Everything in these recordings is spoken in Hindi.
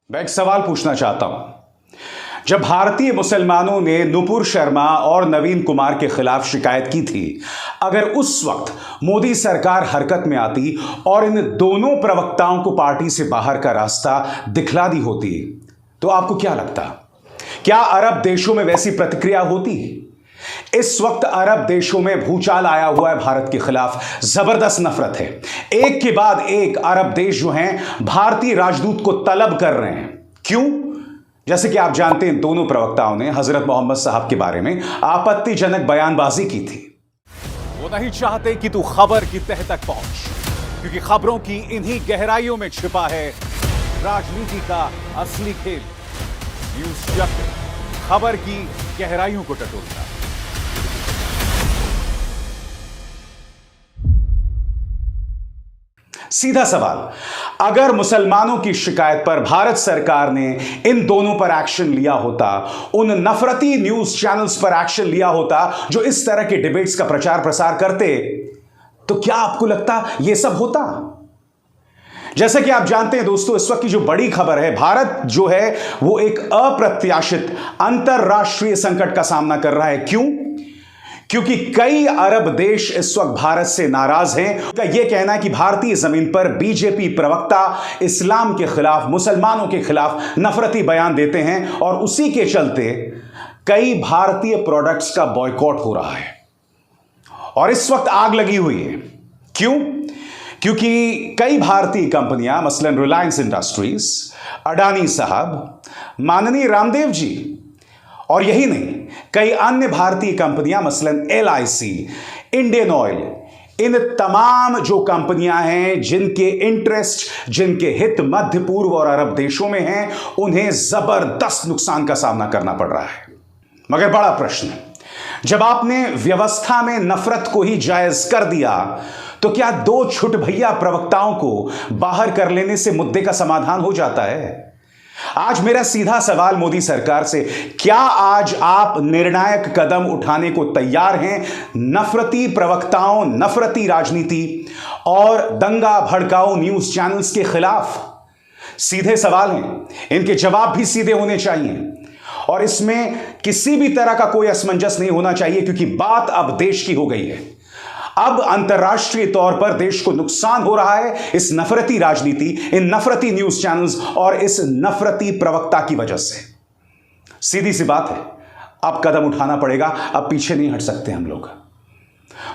मैं एक सवाल पूछना चाहता हूं। जब भारतीय मुसलमानों ने नुपुर शर्मा और नवीन कुमार के खिलाफ शिकायत की थी, अगर उस वक्त मोदी सरकार हरकत में आती और इन दोनों प्रवक्ताओं को पार्टी से बाहर का रास्ता दिखला दी होती, तो आपको क्या लगता? क्या अरब देशों में वैसी प्रतिक्रिया होती? इस वक्त अरब देशों में भूचाल आया हुआ है, भारत के खिलाफ जबरदस्त नफरत है। एक के बाद एक अरब देश जो हैं भारतीय राजदूत को तलब कर रहे हैं। क्यों? जैसे कि आप जानते हैं, दोनों प्रवक्ताओं ने हजरत मोहम्मद साहब के बारे में आपत्तिजनक बयानबाजी की थी। वो नहीं चाहते कि तू खबर की तह तक पहुंच, क्योंकि खबरों की इन्हीं गहराइयों में छिपा है राजनीति का असली खेल। न्यूज़ चक्र, खबर की गहराइयों को टटोलता। सीधा सवाल, अगर मुसलमानों की शिकायत पर भारत सरकार ने इन दोनों पर एक्शन लिया होता, उन नफरती न्यूज चैनल्स पर एक्शन लिया होता जो इस तरह के डिबेट्स का प्रचार प्रसार करते, तो क्या आपको लगता यह सब होता? जैसा कि आप जानते हैं दोस्तों, इस वक्त की जो बड़ी खबर है, भारत जो है वो एक अप्रत्याशित अंतरराष्ट्रीय संकट का सामना कर रहा है। क्यों? क्योंकि कई अरब देश इस वक्त भारत से नाराज हैं। उनका यह कहना है कि भारतीय जमीन पर बीजेपी प्रवक्ता इस्लाम के खिलाफ, मुसलमानों के खिलाफ नफरती बयान देते हैं और उसी के चलते कई भारतीय प्रोडक्ट्स का बॉयकॉट हो रहा है और इस वक्त आग लगी हुई है। क्यों? क्योंकि कई भारतीय कंपनियां, मसलन रिलायंस इंडस्ट्रीज, अडानी साहब, माननीय रामदेव जी, और यही नहीं, कई अन्य भारतीय कंपनियां मसलन LIC, इंडियन ऑयल, इन तमाम जो कंपनियां हैं जिनके इंटरेस्ट, जिनके हित मध्य पूर्व और अरब देशों में हैं, उन्हें जबरदस्त नुकसान का सामना करना पड़ रहा है। मगर बड़ा प्रश्न, जब आपने व्यवस्था में नफरत को ही जायज कर दिया, तो क्या दो छुट भैया प्रवक्ताओं को बाहर कर लेने से मुद्दे का समाधान हो जाता है? आज मेरा सीधा सवाल मोदी सरकार से, क्या आज आप निर्णायक कदम उठाने को तैयार हैं नफरती प्रवक्ताओं, नफरती राजनीति और दंगा भड़काऊ न्यूज चैनल्स के खिलाफ? सीधे सवाल हैं, इनके जवाब भी सीधे होने चाहिए और इसमें किसी भी तरह का कोई असमंजस नहीं होना चाहिए, क्योंकि बात अब देश की हो गई है। अब अंतर्राष्ट्रीय तौर पर देश को नुकसान हो रहा है इस नफरती राजनीति, इन नफरती न्यूज चैनल्स और इस नफरती प्रवक्ता की वजह से। सीधी सी बात है, अब कदम उठाना पड़ेगा, अब पीछे नहीं हट सकते हम लोग।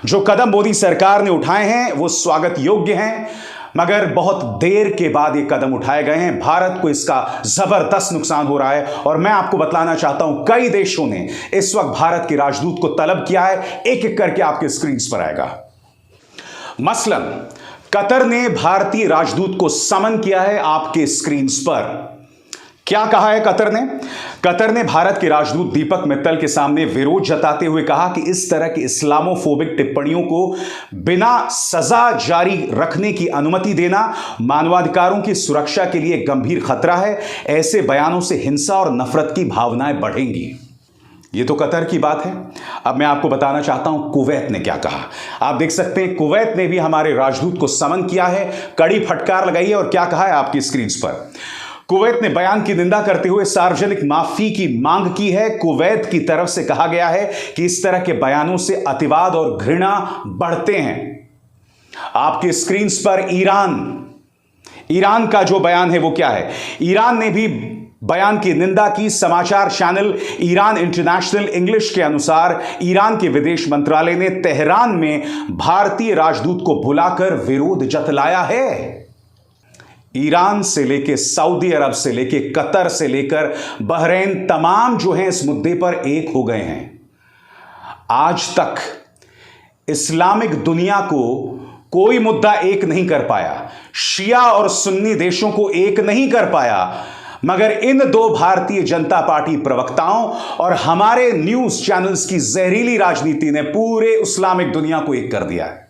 जो कदम मोदी सरकार ने उठाए हैं वो स्वागत योग्य हैं, मगर बहुत देर के बाद ये कदम उठाए गए हैं। भारत को इसका जबरदस्त नुकसान हो रहा है और मैं आपको बतलाना चाहता हूं, कई देशों ने इस वक्त भारत के राजदूत को तलब किया है। एक एक करके आपके स्क्रीन पर आएगा। मसलन कतर ने भारतीय राजदूत को समन किया है आपके स्क्रीन पर। क्या कहा है कतर ने? कतर ने भारत के राजदूत दीपक मित्तल के सामने विरोध जताते हुए कहा कि इस तरह की इस्लामोफोबिक टिप्पणियों को बिना सजा जारी रखने की अनुमति देना मानवाधिकारों की सुरक्षा के लिए गंभीर खतरा है। ऐसे बयानों से हिंसा और नफरत की भावनाएं बढ़ेंगी। ये तो कतर की बात है। अब मैं आपको बताना चाहता हूं कुवैत ने क्या कहा। आप देख सकते हैं, कुवैत ने भी हमारे राजदूत को समन किया है, कड़ी फटकार लगाई है और क्या कहा है आपकी स्क्रीन पर। कुवैत ने बयान की निंदा करते हुए सार्वजनिक माफी की मांग की है। कुवैत की तरफ से कहा गया है कि इस तरह के बयानों से अतिवाद और घृणा बढ़ते हैं। आपके स्क्रीन पर ईरान का जो बयान है वो क्या है? ईरान ने भी बयान की निंदा की। समाचार चैनल ईरान इंटरनेशनल इंग्लिश के अनुसार ईरान के विदेश मंत्रालय ने तेहरान में भारतीय राजदूत को बुलाकर विरोध जतलाया है। ईरान से लेकर सऊदी अरब से लेकर कतर से लेकर बहरीन, तमाम जो हैं इस मुद्दे पर एक हो गए हैं। आज तक इस्लामिक दुनिया को कोई मुद्दा एक नहीं कर पाया, शिया और सुन्नी देशों को एक नहीं कर पाया, मगर इन दो भारतीय जनता पार्टी प्रवक्ताओं और हमारे न्यूज चैनल्स की जहरीली राजनीति ने पूरे इस्लामिक दुनिया को एक कर दिया है।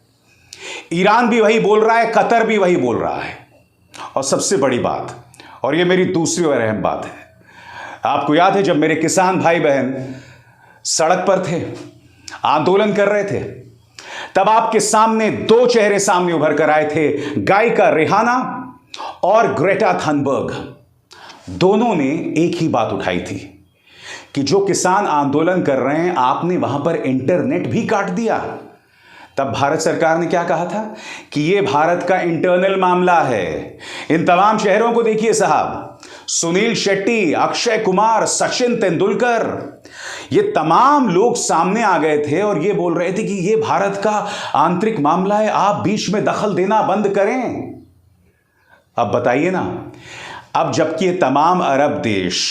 ईरान भी वही बोल रहा है, कतर भी वही बोल रहा है। और सबसे बड़ी बात, और यह मेरी दूसरी और अहम बात है, आपको याद है जब मेरे किसान भाई बहन सड़क पर थे, आंदोलन कर रहे थे, तब आपके सामने दो चेहरे सामने उभर कर आए थे, गायिका रिहाना और ग्रेटा थनबर्ग। दोनों ने एक ही बात उठाई थी कि जो किसान आंदोलन कर रहे हैं, आपने वहां पर इंटरनेट भी काट दिया। तब भारत सरकार ने क्या कहा था कि यह भारत का इंटरनल मामला है। इन तमाम चेहरों को देखिए साहब, सुनील शेट्टी, अक्षय कुमार, सचिन तेंदुलकर, ये तमाम लोग सामने आ गए थे और ये बोल रहे थे कि यह भारत का आंतरिक मामला है, आप बीच में दखल देना बंद करें। अब बताइए ना, अब जबकि ये तमाम अरब देश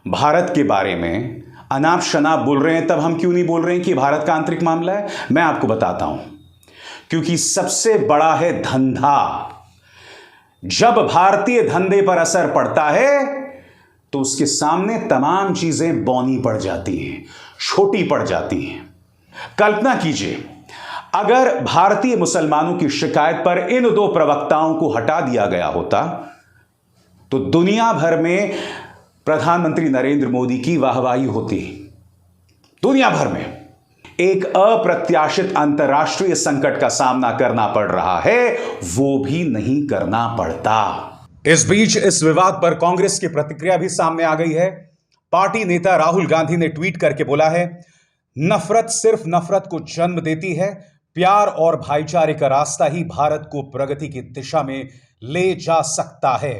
भारत के बारे में अनाप शनाप बोल रहे हैं, तब हम क्यों नहीं बोल रहे हैं कि भारत का आंतरिक मामला है? मैं आपको बताता हूं, क्योंकि सबसे बड़ा है धंधा। जब भारतीय धंधे पर असर पड़ता है तो उसके सामने तमाम चीजें बौनी पड़ जाती हैं, छोटी पड़ जाती हैं। कल्पना कीजिए, अगर भारतीय मुसलमानों की शिकायत पर इन दो प्रवक्ताओं को हटा दिया गया होता तो दुनिया भर में प्रधानमंत्री नरेंद्र मोदी की वाहवाही होती। दुनिया भर में एक अप्रत्याशित अंतर्राष्ट्रीय संकट का सामना करना पड़ रहा है, वो भी नहीं करना पड़ता। इस बीच इस विवाद पर कांग्रेस की प्रतिक्रिया भी सामने आ गई है। पार्टी नेता राहुल गांधी ने ट्वीट करके बोला है, नफरत सिर्फ नफरत को जन्म देती है, प्यार और भाईचारे का रास्ता ही भारत को प्रगति की दिशा में ले जा सकता है।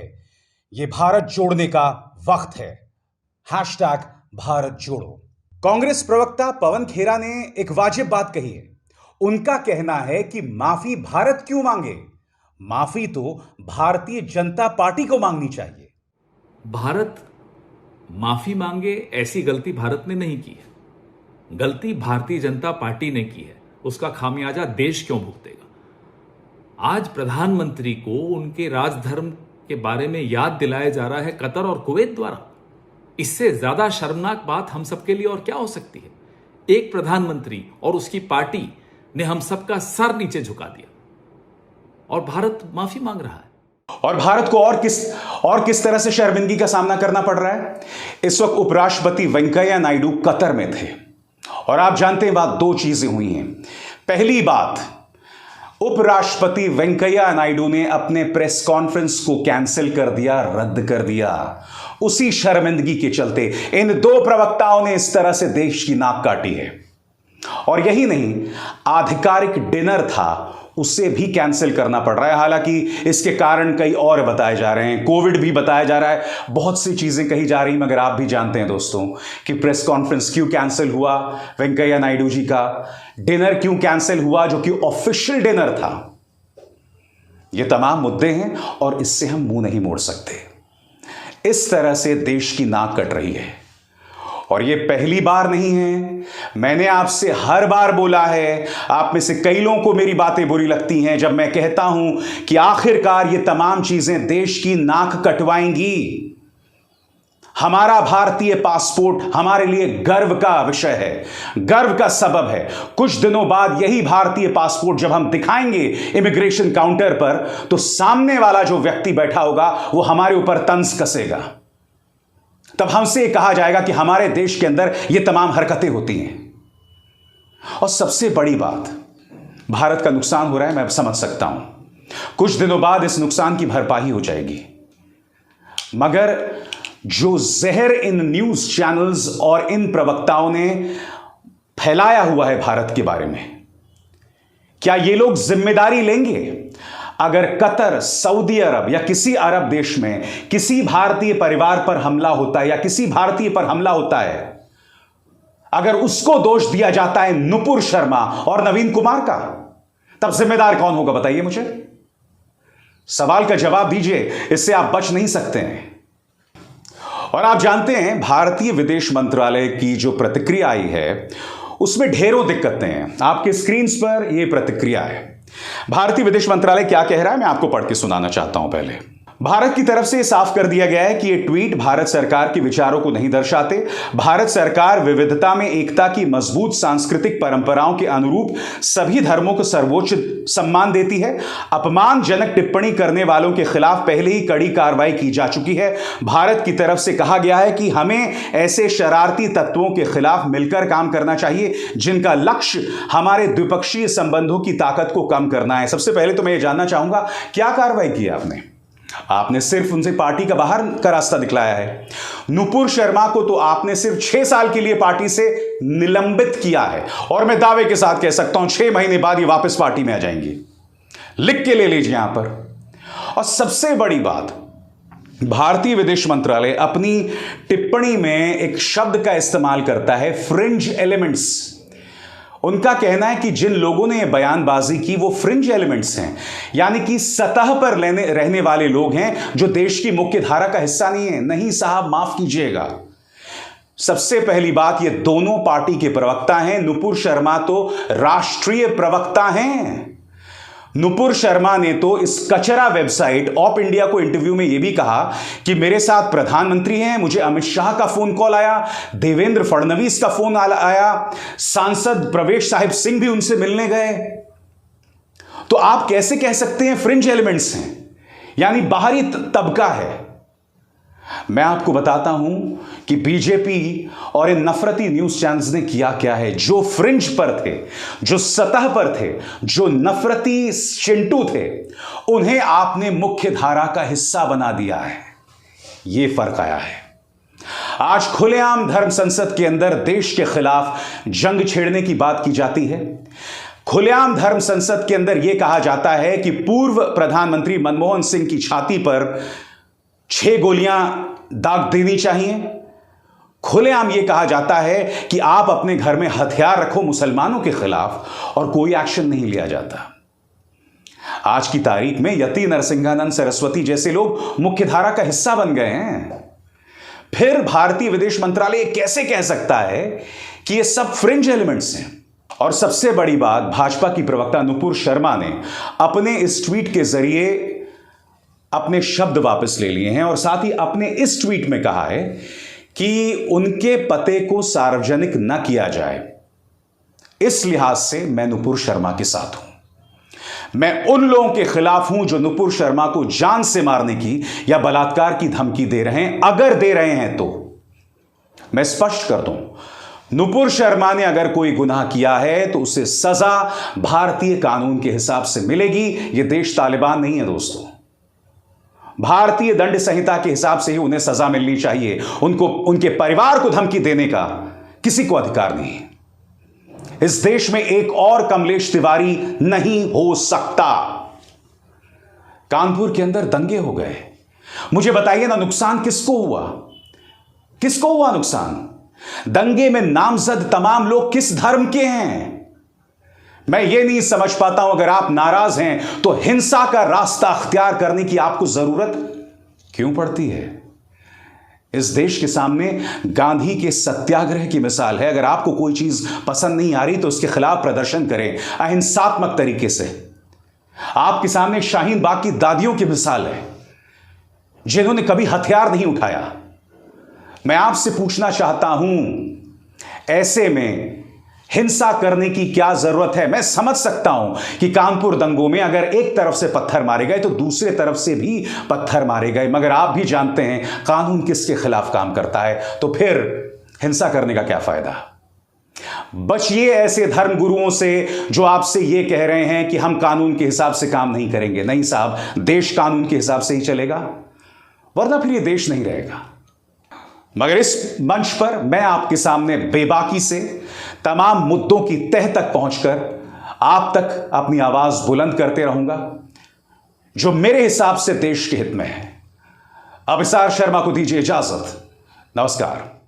यह भारत जोड़ने का वक्त है। हैशटैग भारत जोड़ो। कांग्रेस प्रवक्ता पवन खेरा ने एक वाजिब बात कही है। उनका कहना है कि माफी भारत क्यों मांगे, माफी तो भारतीय जनता पार्टी को मांगनी चाहिए। भारत माफी मांगे, ऐसी गलती भारत ने नहीं की है। गलती भारतीय जनता पार्टी ने की है, उसका खामियाजा देश क्यों भुगतेगा? आज प्रधानमंत्री को उनके राजधर्म के बारे में याद दिलाया जा रहा है कतर और कुवैत द्वारा। इससे ज्यादा शर्मनाक बात हम सबके लिए और क्या हो सकती है? एक प्रधानमंत्री और उसकी पार्टी ने हम सबका सर नीचे झुका दिया और भारत माफी मांग रहा है। और भारत को और किस तरह से शर्मिंदगी का सामना करना पड़ रहा है? इस वक्त उपराष्ट्रपति वेंकैया नायडू कतर में थे और आप जानते हैं बात, दो चीजें हुई हैं। पहली बात, उपराष्ट्रपति वेंकैया नायडू ने अपने प्रेस कॉन्फ्रेंस को कैंसिल कर दिया, रद्द कर दिया। उसी शर्मिंदगी के चलते इन दो प्रवक्ताओं ने इस तरह से देश की नाक काटी है। और यही नहीं, आधिकारिक डिनर था, उसे भी कैंसिल करना पड़ रहा है। हालांकि इसके कारण कई और बताए जा रहे हैं, कोविड भी बताया जा रहा है, बहुत सी चीजें कही जा रही, मगर आप भी जानते हैं दोस्तों कि प्रेस कॉन्फ्रेंस क्यों कैंसिल हुआ, वेंकैया नायडू जी का डिनर क्यों कैंसिल हुआ, जो कि ऑफिशियल डिनर था। ये तमाम मुद्दे हैं और इससे हम मुंह नहीं मोड़ सकते। इस तरह से देश की नाक कट रही है और यह पहली बार नहीं है। मैंने आपसे हर बार बोला है, आप में से कई लोगों को मेरी बातें बुरी लगती हैं जब मैं कहता हूं कि आखिरकार ये तमाम चीजें देश की नाक कटवाएंगी। हमारा भारतीय पासपोर्ट हमारे लिए गर्व का विषय है, गर्व का सबब है। कुछ दिनों बाद यही भारतीय पासपोर्ट जब हम दिखाएंगे इमिग्रेशन काउंटर पर, तो सामने वाला जो व्यक्ति बैठा होगा वो हमारे ऊपर तंज कसेगा। तब हमसे कहा जाएगा कि हमारे देश के अंदर ये तमाम हरकतें होती हैं। और सबसे बड़ी बात, भारत का नुकसान हो रहा है, मैं समझ सकता हूं। कुछ दिनों बाद इस नुकसान की भरपाई हो जाएगी, मगर जो जहर इन न्यूज चैनल्स और इन प्रवक्ताओं ने फैलाया हुआ है भारत के बारे में, क्या ये लोग जिम्मेदारी लेंगे? अगर कतर, सऊदी अरब या किसी अरब देश में किसी भारतीय परिवार पर हमला होता है या किसी भारतीय पर हमला होता है, अगर उसको दोष दिया जाता है नुपुर शर्मा और नवीन कुमार का, तब जिम्मेदार कौन होगा बताइए मुझे? सवाल का जवाब दीजिए, इससे आप बच नहीं सकते हैं। और आप जानते हैं भारतीय विदेश मंत्रालय की जो प्रतिक्रिया आई है उसमें ढेरों दिक्कतें हैं। आपके स्क्रीन पर यह प्रतिक्रिया है। भारतीय विदेश मंत्रालय क्या कह रहा है, मैं आपको पढ़ के सुनाना चाहता हूं। पहले भारत की तरफ से साफ कर दिया गया है कि ये ट्वीट भारत सरकार के विचारों को नहीं दर्शाते। भारत सरकार विविधता में एकता की मजबूत सांस्कृतिक परंपराओं के अनुरूप सभी धर्मों को सर्वोच्च सम्मान देती है। अपमानजनक टिप्पणी करने वालों के खिलाफ पहले ही कड़ी कार्रवाई की जा चुकी है। भारत की तरफ से कहा गया है कि हमें ऐसे शरारती तत्वों के खिलाफ मिलकर काम करना चाहिए जिनका लक्ष्य हमारे द्विपक्षीय संबंधों की ताकत को कम करना है। सबसे पहले तो मैं ये जानना चाहूंगा, क्या कार्रवाई की आपने? आपने सिर्फ उनसे पार्टी का बाहर का रास्ता दिखलाया है। नुपुर शर्मा को तो आपने सिर्फ 6 साल के लिए पार्टी से निलंबित किया है, और मैं दावे के साथ कह सकता हूं 6 महीने बाद ये वापस पार्टी में आ जाएंगी। लिख के ले लीजिए यहां पर। और सबसे बड़ी बात, भारतीय विदेश मंत्रालय अपनी टिप्पणी में एक शब्द का इस्तेमाल करता है, फ्रिंज एलिमेंट्स। उनका कहना है कि जिन लोगों ने यह बयानबाजी की वो फ्रिंज एलिमेंट्स हैं, यानी कि सतह पर रहने वाले लोग हैं जो देश की मुख्य धारा का हिस्सा नहीं है। नहीं साहब, माफ कीजिएगा। सबसे पहली बात, ये दोनों पार्टी के प्रवक्ता हैं। नुपुर शर्मा तो राष्ट्रीय प्रवक्ता हैं। नुपुर शर्मा ने तो इस कचरा वेबसाइट ऑप इंडिया को इंटरव्यू में यह भी कहा कि मेरे साथ प्रधानमंत्री हैं, मुझे अमित शाह का फोन कॉल आया, देवेंद्र फडणवीस का फोन आया, सांसद प्रवेश साहिब सिंह भी उनसे मिलने गए। तो आप कैसे कह सकते हैं फ्रिंज एलिमेंट्स हैं, यानी बाहरी तबका है। मैं आपको बताता हूं कि बीजेपी और इन नफरती न्यूज चैनल्स ने किया क्या है। जो फ्रिंज पर थे, जो सतह पर थे, जो नफरती चिंटू थे, उन्हें आपने मुख्य धारा का हिस्सा बना दिया है। यह फर्क आया है। आज खुलेआम धर्म संसद के अंदर देश के खिलाफ जंग छेड़ने की बात की जाती है। खुलेआम धर्म संसद के अंदर यह कहा जाता है कि पूर्व प्रधानमंत्री मनमोहन सिंह की छाती पर 6 गोलियां दाग देनी चाहिए। खुलेआम यह कहा जाता है कि आप अपने घर में हथियार रखो मुसलमानों के खिलाफ, और कोई एक्शन नहीं लिया जाता। आज की तारीख में यति नरसिंहानंद सरस्वती जैसे लोग मुख्यधारा का हिस्सा बन गए हैं। फिर भारतीय विदेश मंत्रालय कैसे कह सकता है कि यह सब फ्रिंज एलिमेंट्स हैं? और सबसे बड़ी बात, भाजपा की प्रवक्ता नुपुर शर्मा ने अपने इस ट्वीट के जरिए अपने शब्द वापस ले लिए हैं, और साथ ही अपने इस ट्वीट में कहा है कि उनके पते को सार्वजनिक न किया जाए। इस लिहाज से मैं नुपुर शर्मा के साथ हूं। मैं उन लोगों के खिलाफ हूं जो नुपुर शर्मा को जान से मारने की या बलात्कार की धमकी दे रहे हैं। अगर दे रहे हैं तो मैं स्पष्ट कर दूं, नुपुर शर्मा ने अगर कोई गुनाह किया है तो उसे सजा भारतीय कानून के हिसाब से मिलेगी। यह देश तालिबान नहीं है दोस्तों। भारतीय दंड संहिता के हिसाब से ही उन्हें सजा मिलनी चाहिए। उनको, उनके परिवार को धमकी देने का किसी को अधिकार नहीं। इस देश में एक और कमलेश तिवारी नहीं हो सकता। कानपुर के अंदर दंगे हो गए, मुझे बताइए ना, नुकसान किसको हुआ? किसको हुआ नुकसान? दंगे में नामजद तमाम लोग किस धर्म के हैं? मैं ये नहीं समझ पाता हूं। अगर आप नाराज हैं तो हिंसा का रास्ता अख्तियार करने की आपको जरूरत क्यों पड़ती है? इस देश के सामने गांधी के सत्याग्रह की मिसाल है। अगर आपको कोई चीज पसंद नहीं आ रही तो उसके खिलाफ प्रदर्शन करें अहिंसात्मक तरीके से। आपके सामने शाहीन बाग की दादियों की मिसाल है जिन्होंने कभी हथियार नहीं उठाया। मैं आपसे पूछना चाहता हूं, ऐसे में हिंसा करने की क्या जरूरत है? मैं समझ सकता हूं कि कानपुर दंगों में अगर एक तरफ से पत्थर मारे गए तो दूसरे तरफ से भी पत्थर मारे गए, मगर आप भी जानते हैं कानून किसके खिलाफ काम करता है, तो फिर हिंसा करने का क्या फायदा? बचिए ऐसे धर्म गुरुओं से जो आपसे यह कह रहे हैं कि हम कानून के हिसाब से काम नहीं करेंगे। नहीं साहब, देश कानून के हिसाब से ही चलेगा, वरना फिर यह देश नहीं रहेगा। मगर इस मंच पर मैं आपके सामने बेबाकी से तमाम मुद्दों की तह तक पहुंचकर आप तक अपनी आवाज बुलंद करते रहूंगा, जो मेरे हिसाब से देश के हित में है। अभिसार शर्मा को दीजिए इजाजत। नमस्कार।